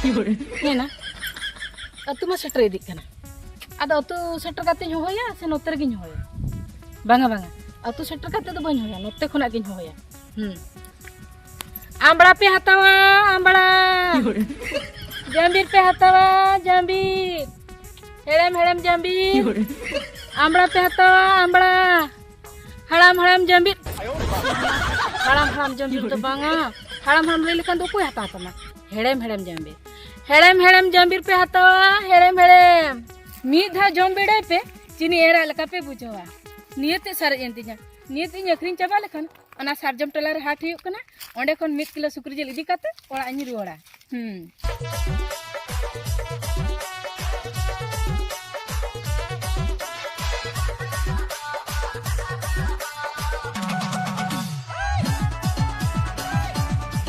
हेना अतु मा सेटर इदी कना आदो अतु सेटर काते होया से नोते गिन होया बांगा बांगा अतु सेटर काते दो बन होया नोते खुना गिन होया आंबड़ा पे हतावा आंबड़ा जंबीर पे हतावा जंबीर हेड़म हेड़म जंबीर आंबड़ा पे हतावा आंबड़ा हड़ाम हड़ाम जंबीर हड़ाम हड़ाम जंबीर तो बांगा हड़ाम हड़ाम ले लेकन दो कोई हता तमा हेड़म हेड़म जंबीर पे हतावा हेड़म हेड़म मीधा जंबीड़े पे चीनी एरा लका पे बुझवा नियते सारे एंतिजा नियते इन अखरिन चाबा लेखन अना सारजम टला रे हाट हुयुक कना ओंडे खन 1 किलो सुकरी जेल इदी काते ओड़ा इन रुवाड़ा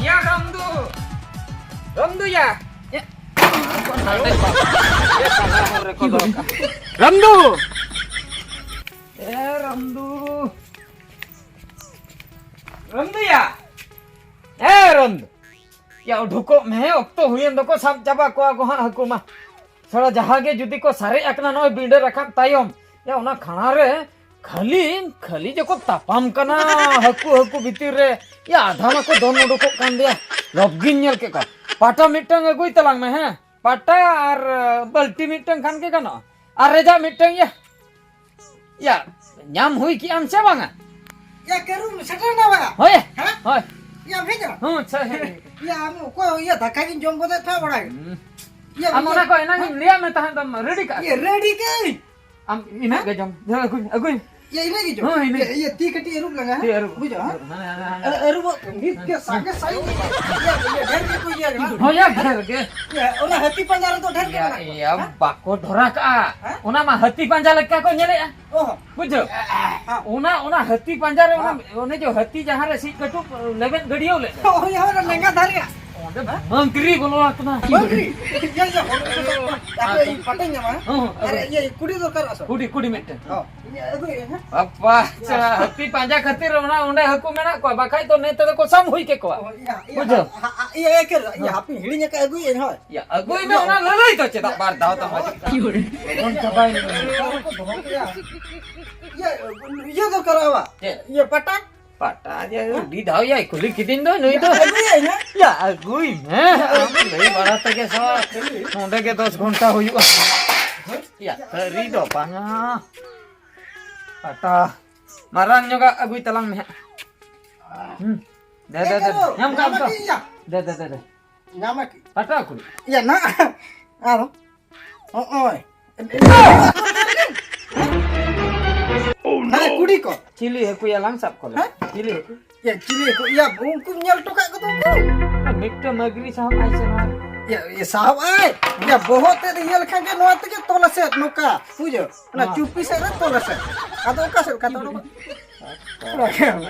या रमदू या रमदू ए रमदू या ए रमदू या ढुको में ओक्तो हुयन दको सब चाबा को गोहा हकु मा थोड़ा जहागे जुदी को सारे अकना नय बिंडे रखा तायम या ओना खाना रे खाली जको तापाम कना हकु भीतर रे या आधा मा को दोन उडको कान दिया लबगिन नेल के का पाटा मिटंग अगुई तलांग में है पाटा और बल्टी मिटंग खान के कनो और रेजा मिटंग या न्याम हुई की आम से बांगा या करू सटर ना बा होय हां या भेजा हां छे या हम को या धक्का की जोम बता था बड़ा या हमना को एना लिया में तहन तम रेडी का ये रेडी के हम इना के जम अगुई ये इने की जो हां इने ये ती कटी रुक लगा ती अरु बुझो अरु वो गीत के सागे साई ये ढेर के कोई या हो या घर के ये ओना हती पंजार तो ढेर के या बाको धरा का ओना मा हती पंजा लक्का को नेले ओहो बुझो ओना हती पंजा रे ओने जो हती जहां रे सीट कटु लेबन गडियो ले ओ यहाँ लंगा धारिया मंत्री बोलो अपना मंत्री ये ये पटेंगे मा अरे ये कुड़ी दरकार असो कुड़ी मिटे हां ये अप्पा हती पंजा खातिर ओना ओंडे हकु मेना को बाखाई तो ने तो को सम होई के को बुझो ये के ये हापी हिड़िया के अगुई है या अगुई में ओना ललई तो चेदा बार दाव त मजी कोन सबाई ये दरकार आवा ये पटा पाटा जे डी धाव या कुली किदिन दो नई तो या अगुई में लई बड़ा तके सा ओंडे के 10 घंटा होयुआ या तरी दो पांगा पाटा मारान जोगा अगुई तलांग में दे हम काम तो दे नामा पाटा कुली या ना आरो ओए ना कुड़ी को चिली है कोई लांग साब कोले चिली को या उनको nyal टोका को तो मिट्ट मगरी साहब ऐसे ना ये साहब आए या बहुत ये लखा के नोत के तोला से नोका बुझो ना चुप्पी से तोला से आदो का से का तो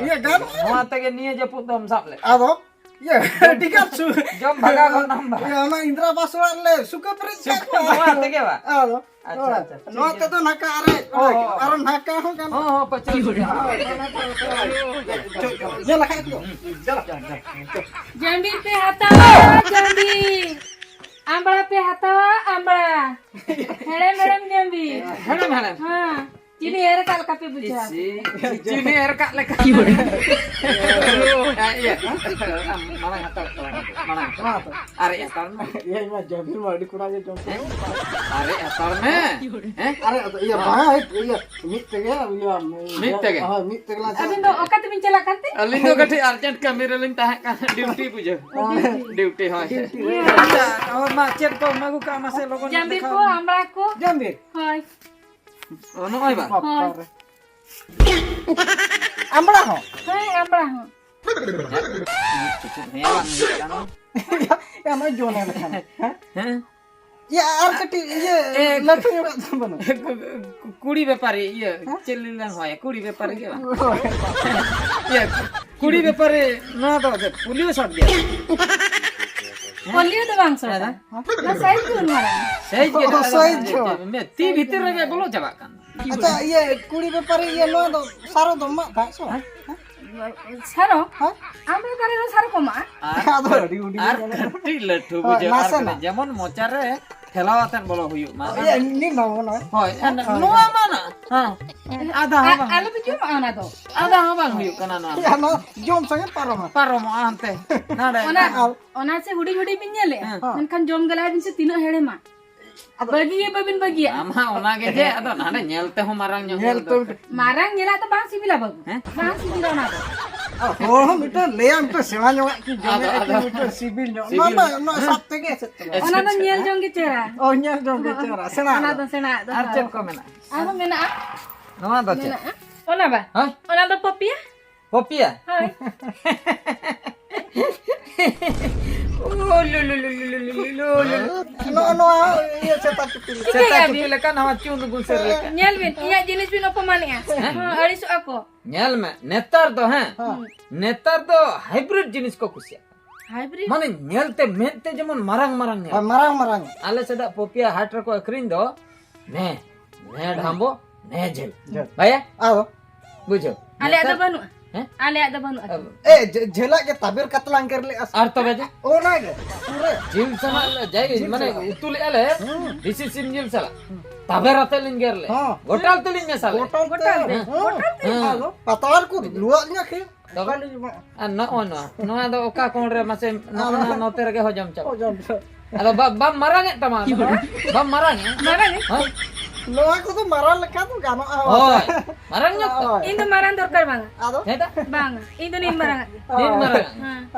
ये गान वहां तक निये जे पुत हम साब ले आदो ये टिका सु जम भगा को नंबर ये हम इंदिरा बास वाले सुका पर वहां तक बा आदो अच्छा नोत तो नका अरे नका हो गान हां पचो ये लखा को चलो जंबीर पे हतावा जंबीर आंबड़ा पे हतावा आंबड़ा हेड़म जंबीर हेड़म हां चीनी एर काल का पे बुझा चीनी एर का लेका या mana hata mana are atar me ये मैं जंबीर वाडी कुड़ा जे जम are atar me अरे ये बा ये मिट तगे हां मिट तगला अभी तो ओकत बिन चला करते अलिंग दो गठी अर्जेंट कैमरा लिंग ताहे का ड्यूटी बुझो ड्यूटी हां और मा चेक को मगु का मासे लोगन जंबीर को आंबड़ा को जंबीर हाय ओनो आइ बा आंबड़ा हो हाय आंबड़ा हो या मैं जोने में हैं ये आर कटी ये लठु बनो कुड़ी व्यापारी ये चलिलन होय कुड़ी व्यापारी के ये कुड़ी व्यापारी ना तो पुलिस हट गया पोलियो तो बांग सड़ा ना साइज क्यों मारा साइज के मैं ती भीतर रे बोलो जबा कान अच्छा ये कुड़ी व्यापारी ये नो तो सारो दम का सो सारो हाँ? आमड़ा दारे रो सारो कोमा ᱟᱫᱚ ᱟᱹᱰᱤ ᱦᱩᱰᱤᱧ আর কাটি লাঠু বুঝে আর নাসে না। যেমন মোচারে ঠেলাওয়াতেন বলো হুইউ মা নি নয় হয় নোয়া মানা হ্যাঁ আধা হবা आलो बिजु आना दो আধা হবা হুইউ কানা না ano jom sange paroma পারম আনতে নাড়ে ओना से हुडी हुडी बिन नेले मेनखान जम गला दिन से तीनो हेड़े मा बगी बबिन बगी আমা ওনাগে যে আদো নাড়ে নেলতে হো মারাং nyel to मारांग नेला तो बांग सिबिला बगु बांग सिबिला ना दो oh mito leya mito sewa nyok ki jom ki mito sibil nyok mama no sap tege set ओना तो नेल जोंगे चेहरा oh nyel jom ke cara sena ओना तो सेना दो আর চেক কমেনা आनो मेना নোয়া দো চেক ओना बा হ্যাঁ ओना तो पपिया পপিয়া हाय ও লু লু লু লু লু লু no no iya cetak kecil সেটা কি লেখা না চুন গুলসের লেখা नेल बिन इया जिनिस बिन अपमान या अड़ी सो ako নেল মে নেতার তো হ্যাঁ নেতার তো হাইব্রিড জিনিস কো খুশিয়া हाइब्रिड মানে নেলতে মেতে যেমন Marang Marang nail marang marang আলে সেটা পপিয়া হাট রে কো আখরিন দো নে নে ঢাম্বো নে ঝেল ভাইয়া ado ale বুঝো ada banu हैं? ale ada banu jela ke tabir katlang kerle as আর তবে যে oh na ge pure জিল সালা যাই মানে উতুলে আলে দিছি সিম জিল সালা তবে রাতে লিন গেরলে হ্যাঁ। গোটাল তুলিন না সালা gotal ado patar ku luak nya ke তবে আর না নো আদো ওকা কোন রে মাসে না নতে রে হজম চাও oh jom আদো বাম মারাং তমা বাম মারাং marang ni হ্যাঁ lo aku tuh marah leka tuh gano ওই মারাং না indo marang dorkar bang ado এটা bang indo nin marang দিন মারাং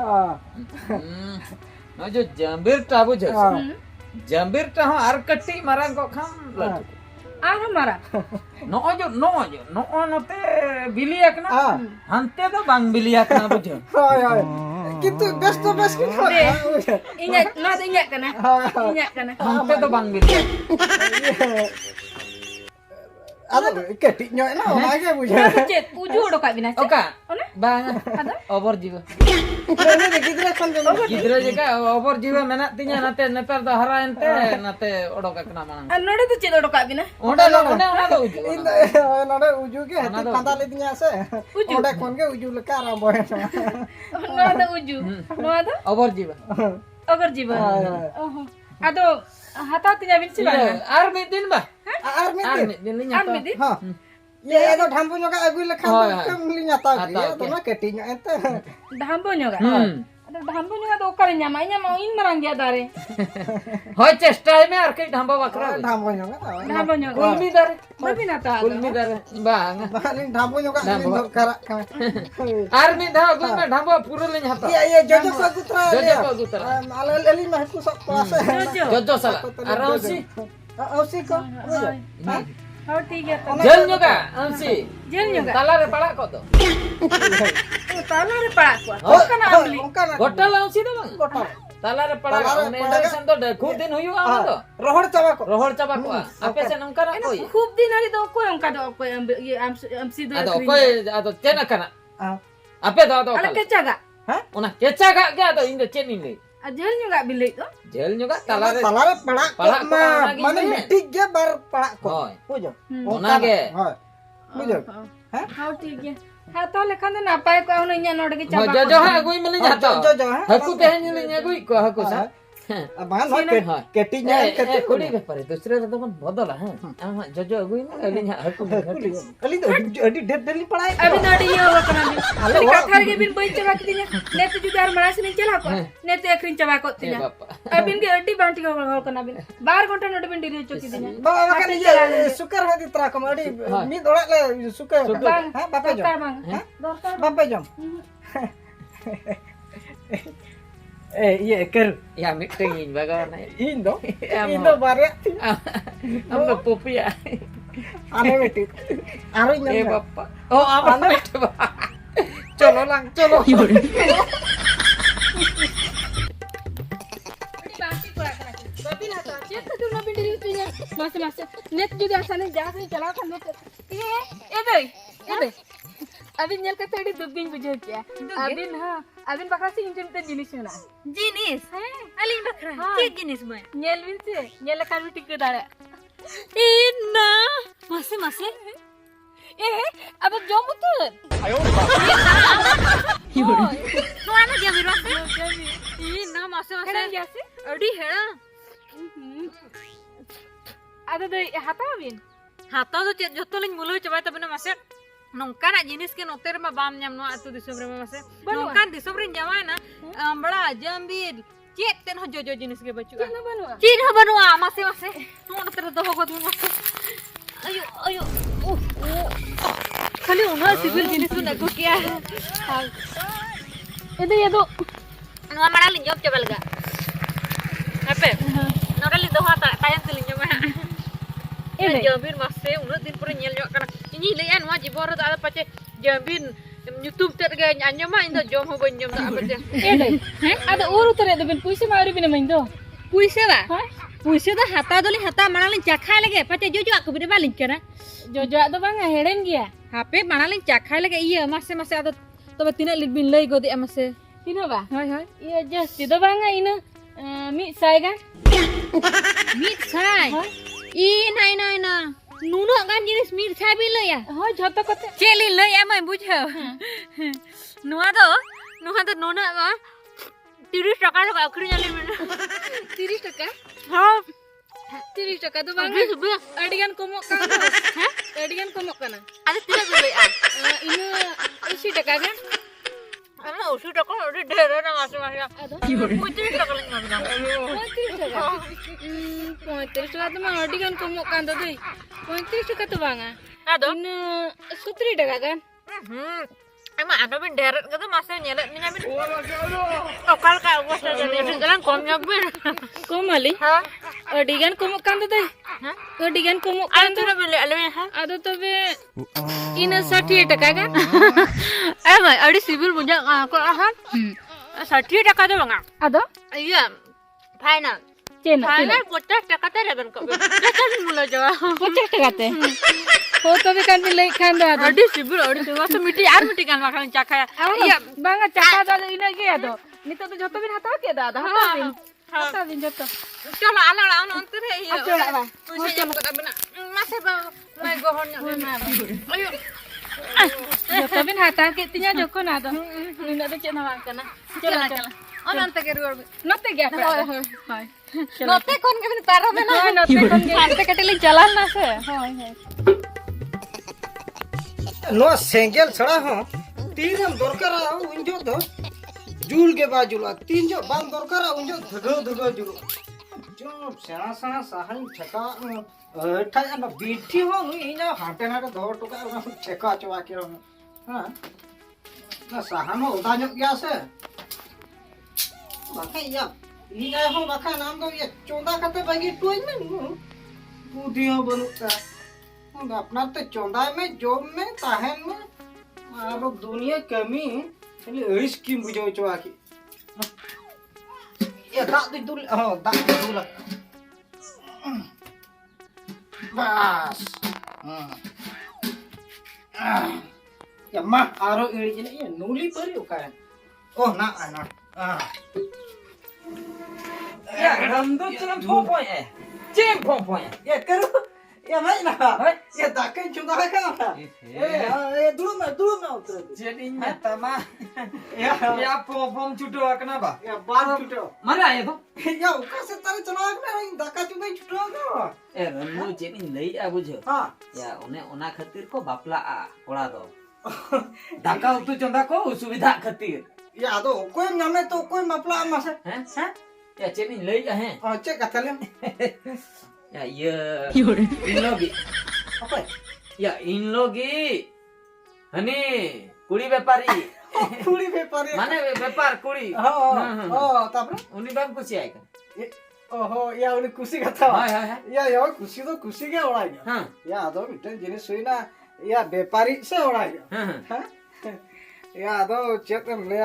ah নজো জাম্বিরটা বুঝছ জাম্বিরটা হ আর কটি মারাং কো খাম লাটু ano marang নজো নতে বিলিয়াক না ah হানতে তো বাং বিলিয়াক না বুঝো ay ay gitu best to best gitu ingat no ada ingat kana ingat kana হানতে তো বাং বিলিয়াক ado ketiknya na ona ge buja cet uju udah kak bina ওকা Ona? বাং অবর জীব ini de gidra kan jom গিদ্রা জায়গা অবর জীব মেনা তিnya নাতে নেতার তো হারা এনতে নাতে ওডক একনা Manang node tuh cet udah kak bina ওডা ওনা তো উজু nade uju ge hati pandal itinya se oda kon ge uju leka arambo no ada uju no ada অবর জীব agar jiba oh ado hata tinya bin sih bang আর মিদিন বা ar mi আর মিদিন নিয়া Ar midi? ha ya itu dhampu nyoka agu leka Hoy, kan nyata Ata, ge oke. to na ketiknya ente dambo nyoga hmm ada dambo nyoga do kare nyamainya mau in marang dia dare হয় চেষ্টায় মে আর কই ঢাম্বা Bakra dhampu nyoka dambo nyoga কুলমি দারে babi nata কুলমি দারে বাং bahalin dhampu nyoka Dhampu. ini karak আর me ধা কই মে ঢাম্বা পুরো Lin হাতা iya iya jojo ko gutra জজো কো গুতরা ala eli mah ku sok puasa jojo জজো সালা আর ওসি ausi ko oh tiga tuh জেল নগা ওসি jel nyoga তালারে পাড়া কত tanah pak kuat Oh, kana amli গোটাল ওসি তো বাং kotor তালারে পাড়া তালারে মানে পাড়া- ইন্ডাকশন তো খুব দিন হইও আমা তো rohor cawa ko রহর চাবা কো আপে সে নংকা না কই খুব দিন hari do ko yang kado ko yang amsi do আদো কই আদো চেনা কানা ah আপে দাও দাও ala kecaga ওনা কেচা গা গে আদো ইন্দ চেনি নেই jel nyoga bilik tuh জেল নগা তালারে talare palak Palak ko ko mah lagi mana ni. mitik ge bar palak ko হয় pujo ওনাগে hoy pujo Hah? How tiga. Ha tole kan na pai ko ano nya no de chaba. জজো হ্যাঁ কই মিলি যাতো jojo ha হাকু তেহে নিলি nya কই কো হাকু সা abangan hoy হয় ketiknya এ ketik কোড়ি ব্যাপারে দুসরে তো কোন বদলা হ্যাঁ আমা জজো কই না এলি nya হাকু kali adi dead deli palai Abi no de yo ko na bi. Kali kathar ge bin boy chaba tinya. Net juga ar maras ni chala ko. Net ekrin chaba ko এ tinya. বাবা Abin ge adi banti ko hol ko na bin. Bar gonta no de bin diri choki tinya. bawa makan iya sukar hadi tra ko adi mi dorak le sukar Bang, ha bapak jom Dorkar bang. Dorkar. bapak jom iya ker ya meeting in bagaimana indo Amo. indo bare আমরা পপিয়া ane beti aru এ nyam বাবা ও আমার পেটে চলো lung চলো Banti ko ra. Babi na ta. Chet tu na bin diri tinya. Mas. Net juga asane ja se chala kan net. E doi. Abin nyel ka tadi dubin bujo kya. Abin ha. Abin bakal sih injim te jinis na. Jenis? Alin bakra? Hai. Ke jenis man? Nyel bin se. Nyel kan bi tik dara. Ina. Masih. Ada jom utur. Nua na Jambir mase. Ih, na mase mase. Heran ya sih? Adi hera. Ada deh hatawin. Hatta do chet joto lin mulu coba tabena mase. Nongkan jenis ke noter ma bam nyam no atu disum re mase. Nongkan disum re jamana ambla Jambir. Chet ten ho jojo jenis ke bacu. Cina banua. Chin ho banua mase mase. No noter do ho god mase. Ayo ayo. Kali unga civil jenis pun aku kia. Itu ya tuh. Nua mara lin job coba lega. Apa? Nora lin do ha tayang lin job ma. Jambir mase unut din pura nyel nyok kana. Ini lean wa jibor da pace Jambir YouTube terga anyo ma indo jom ho banjom da apace. Deh. Ada uru tuh ada ben puisi maru bina main tuh. Puise ba? Hah? Puise da hata doli hata mara lin chakhai lage pace jojo aku bide balin kana. Jojo tuh bang heran dia. Hape mara lin chakhai lage iya mase mase ada tobe tina lit bin lei godi amase. Tina ba? Hai hai. Iya just itu bang ina mi sai kan? Mit sai. Ina. Nuno kan jenis mit sai bin lei ya. Oh joto kote. Celi lei amai bujhau. Nuha do nuno ba 30 টাকা তো আখরি জালি main 30 taka? হ্যাঁ 30 taka tuh bang. Habis Adigan komok kan? Hah? Adigan komok kan? ada tidak beli ah. Ini 80 taka kan? Ama 80 টাকা ওরে ঢেরে না মাসে মাসে Ada. 35 টাকা লাগে না 35 taka. 35 taka tuh mah adigan komok kan tuh. 35 taka tuh bang. Ado Ini 70 taka kan? emang ada bin deret gitu masih nyelet minyak bin okal kayak gua saja jadi jalan komnya bin Komali? hah Adigan komok kan tuh. hah Adigan komok ada kan tuh. tuh beli alwi hah Ada tuh be. Ini 60 taka kan? emang ada sibil punya aku ah 60 টাকা tuh bang Ada? iya final Cina. final 50 টাকা teh kan kok kita mulai jawa 50 taka teh. Oh tapi kan pilih kan tuh ada. ada sibil masa miti ar miti kan makan cakaya Iya, banget cakap ada ini lagi ya tuh. Ini tuh joto bin hata ke ada. Hata bin joto. Kalau anak-anak nonton deh iya. Ayo lah, Pak. Punya bukan benar. Masih bang, mai gohonnya. Ayo. Joto bin hata ke tinya joko na tuh. Ini ada cina makan na. Jalan. Oh nanti ke luar. Note gak apa? Hai. Note kon ke taruh mana? Note kon ke. Nanti ketilin jalan na se. नो सेंगेल छड़ा हो तीन हम दरकार उंजो दो जुल के बाजुला तीन जो बांध दरकार उंजो धगो जुल जो सेना सेना सहाय ठका ठाय ना बीठी हो इना हाटे ना दो टका ना ठका चवा के हां ना सहान हो उदा जो गया से बाका या इना हो बाका नाम तो ये चोंदा कते बागी टोय में बुधिया बनुता अपना तो चौंदा में जॉब में ताहन में अब दुनिया कमी चलिए ऐस की बुझो चवा की ये दाग दी दूल हां दाग दी दूल बस या मा आरो इड़ी ने ये नूली पर का ओ ना ना Ya rambut cem pompoy cem pompoy ये करो ये नहीं ना ये दाके चुंदा का ना ये दूर ना उतर jadi nyata mah ya pom cudo kenapa ba ये बाल छुटो mana ya tuh या उका से तारे चला के नहीं दाका चुंदा छुटो ना rambut jadi lei bujo हां ya ona khatir ko bapla kola do daka utu chonda ko usubidha khatir ये आदो कोई नामे तो कोई मपला मासे हैं ya jadi lei he चेक कथले ya iya inlogi apa ya inlogi hani kuri bepari कुड़ी व्यापारी mana bepar kuri हां तापर uni bam kusi ai kan ओहो या उन्हें खुशी का था hai hai या खुशी तो खुशी के उड़ा गया ha या आदो बिटन जिने सोई ना या व्यापारी से उड़ा गया ha या आदो चेक ले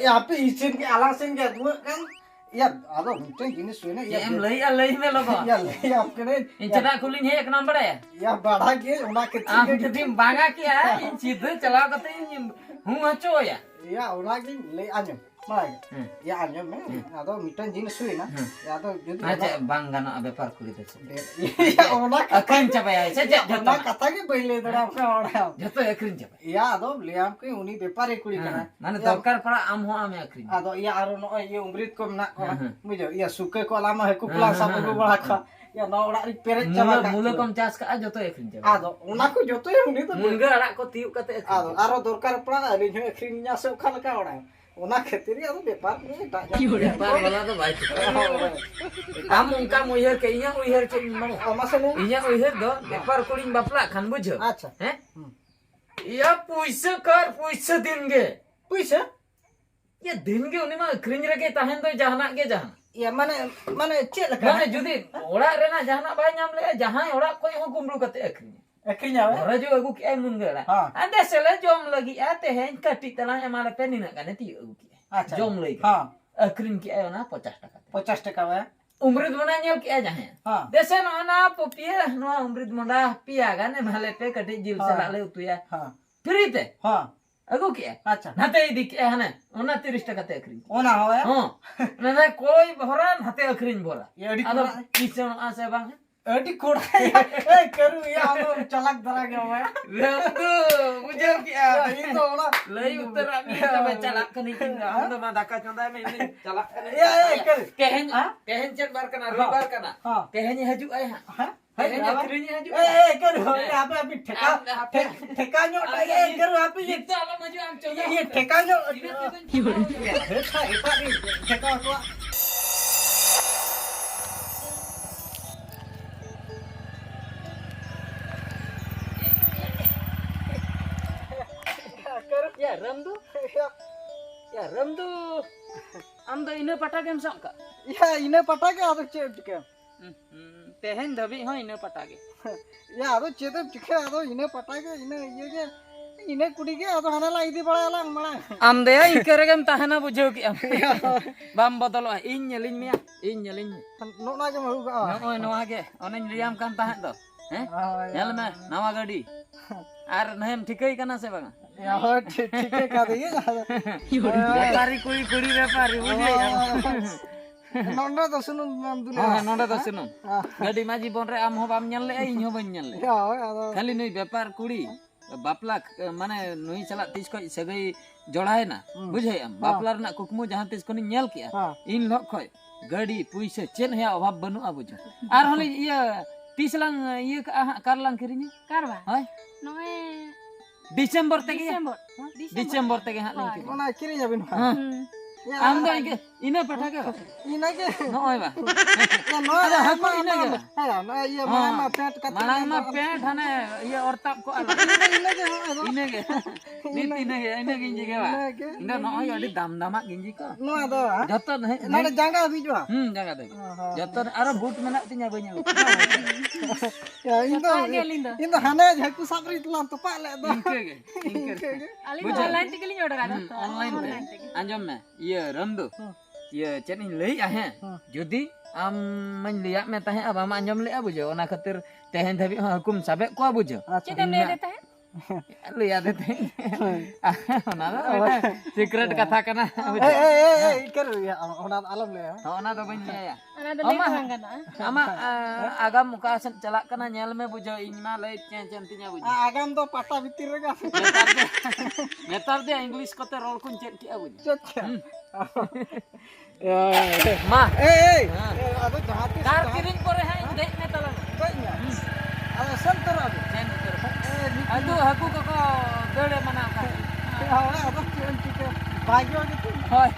या पे इसिन के आला सिन के दुआ kan या आदो बिटन जिने सोई ना ya em lei me logo या ले आपके ने इंचना खुलिन है एक नंबर है या बढ़ा के उना के आप जदी बांगा किया इन सीधे चला कते हूं हचो या या उना के ले आने Mai. Ya anjom me. Ado mitan jenis suina. Ya ado judi. aja bang gana bepar kulit itu Ya ona akrin capai ya saja jata jatuh kata ke baile dara apna ona. jatuh akrin capai Ya ado liam ke uni bepare kuri kana. mana dokar para am ho am akrin Ado ya aro no ye umrit ko na ko. Mujo ya suke ko lama he ku pulang sapu ko bala ka. Ya no ora ri peret mula chama. mula kom cas ka jatuh akrin capai Ado ona ko joto ye uni to. mungga anak ko tiup kata akrin Ado aro dorkar pala ali nyo ekrin nya se khala ka ona. Ona khetiri ado bepar ni ta. bepar wala to baik kamu uihar ke inya uihar ke mau Masane. inya uihar do bepar kuling bapla kan bujo Acha. eh iya puisa kar puisa din ge Puisa? ya din ge uni ma akrin rege tahen do jahana ge jahana Ya mana cek laka. mana judi ora rena jahana ba nyam le jahan ora ko ho kumru kate akrin Ekrin ya. ora jo agu ki mun ge la Ha. ande sele jom lagi ate hen kati tala emala penina kan ti agu ki Acha. jom lagi Ha. akrin ki ayona 50 taka 50 taka wa. umrid mana nyel ki aja hen Ha. dese no na popia no umrid monda pia gan emale pe kati jil sala le tu ya Ha. frite Ha. agu ki Acha. nate dik hane ona 30 taka te akrin Ona hoya. हो ना कोई भरा हाथे अखरीन बोला Ya di अदो kura. Kitchen आसे बांग Adi kura ya. Karu ya ado chalak dara ge wa. रंदु मुझे क्या Itu ona. लई उत्तर आमी तब चलाक कनी किंगा हम तो मा दाका चंदा में ini चलाक कनी Ya karu. कहन कहन चल बार कना रवि बार कना Ha. कहन हजू आए हां Ha. कहन अखरीन हजू Karu. Ya api ठेका न्यो karu api ye. itu alam maju am चौदा Ye ठेका न्yo. Ya heta eta ni ठेका ko. ya रंदु ya रंदु am do ina pata game sak ka Ya ine pata ke ado che chike. तेहन दबी हो ina pata ge Ya ado che de chike ado ine pata ke ine ye ke ine kudi ke ado hana la idi bala lang mala. am de ikere gem tahana bujho ki am bam bodolo in nyelin mia in nyelin No na ke maru ka. no no age onen riam kan tahan to nyel me nawa gadi ar nahem thikai kana se banga Ya ho chike ka de ye. व्यापारी कोई कुड़ी व्यापारी बुझे Nonda to sunun nam dulu. हां नोडा तो सुनो गडी मा जीवन रे आम हो बाम nyel le इन हो बन nyel le Ya ado. खाली नई व्यापार कुड़ी बापला माने नई चला तीस को सगई जोड़ाए ना बुझे हम बापला रना कुकमु जहां तीस को nyel किया Ha. इन लोग खय गडी पुइसे चेन है अभाव बनु आ बुझो आर होले ये 30 lang ये कार lang किरिनी कारवा हाय नोए डिसेंबर तक डिसेंबर डिसेंबर तक हां लिंक Ona kiri jabin. हां आम दो इने पठा के Ina ke. नोय बा Ya no ada ada hako ina ke Ya na ye ma pet ka. मालांग मा पेंट हने ये औरताप को आला Ina ke ado. इने के नीत इने गिंजी के बा Ina ke. इने नोय अडी दाम दामा गिंजी को No ado. जतो नहीं Nada jangka bijwa. जगह दे जतो आरो बूट मेना तिnya बanya Ya itu. lindo Itu hana jaku sabri tulang tepak le do. इनके के ali online te kali order ada online ते अंजम में ये रंदो ये चेन लई आहे जदी am man liat me tahe aba ma anjom le abujo ona khatir tehen dhabi hukum sabe ko abujo kita ले देता है liat dete ona da secret katha kana Ker ya ona alam le. ona do ban ya ana ada lagi orang kan ama agam muka celak kana nyel me bujo inma lei chen tinya bujo Agam to pata bitir ga. netar dia english kote rol kun chet ki abujo Cocok. Ya. ma Ado jahat ki. kar kiring pore hai dek me talang Kayaknya. Ada center ada. chen adu haku ko gede mana ka Ya ada kian cike. Bagyo gitu. hoy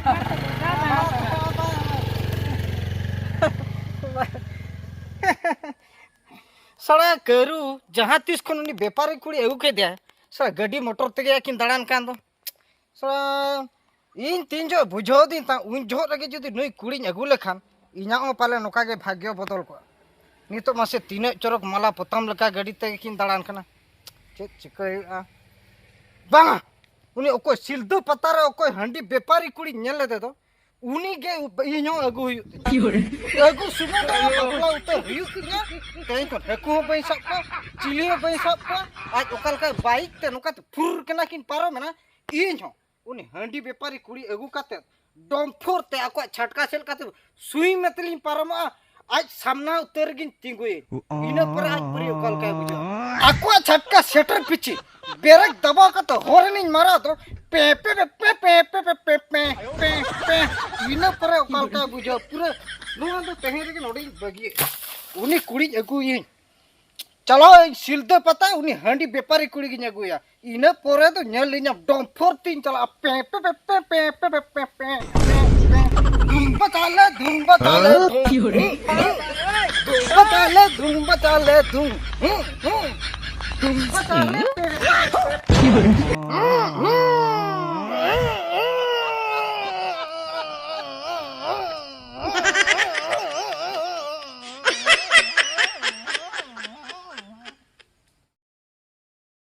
सड़ा करू जहाँ तीस को उन्हें व्यापारी कुड़ी एगु के दिया सड़ा गड्डी मोटर तक किन दाड़ान कान दो सड़ा इन तीन जो बुझो दिन ता उन जो रगे जो दी नई कुड़ी एगु लेखान इना पाले नौका के भाग्य बदल को नितो मासे तीन चरक माला पतम लका गड्डी तक किन दाड़ान कना चेक चिका बांगा उन्हें ओको सिलदो पता रे ओको हंडी व्यापारी कुड़ी नेले दे दो उनी के इनो अगु अगु सुबह बकला उते हुयु किया कहीं को हेकु पैसा को चिली पैसा को आज ओकल का बाइक ते नोका फुर केना किन पारो मेना इनो उनी हंडी व्यापारी कुड़ी अगु काते डोमफोर ते आको छटका सेल काते सुई मतली पारमा आज सामना उतर गिन तिंगुए इना पर आज परि कल का बुझो आको छटका सेटर पिची बेरक दबा का तो होरनी मारा तो पे पे पे पे पे पे पे पे पे पे पे इना पर कल का बुझो पूरा नुआ तो तेहरे के नोडी बगी उनी कुड़ी अगुई चलो सिलते पता उनी हंडी व्यापारी कुड़ी गिन अगुया इना परे तो नेल लिना डोमफोर तीन चला पे पे पे पे पे पे पे पे धूम बचाले धूम बचाले धूम बचाले धूम बचाले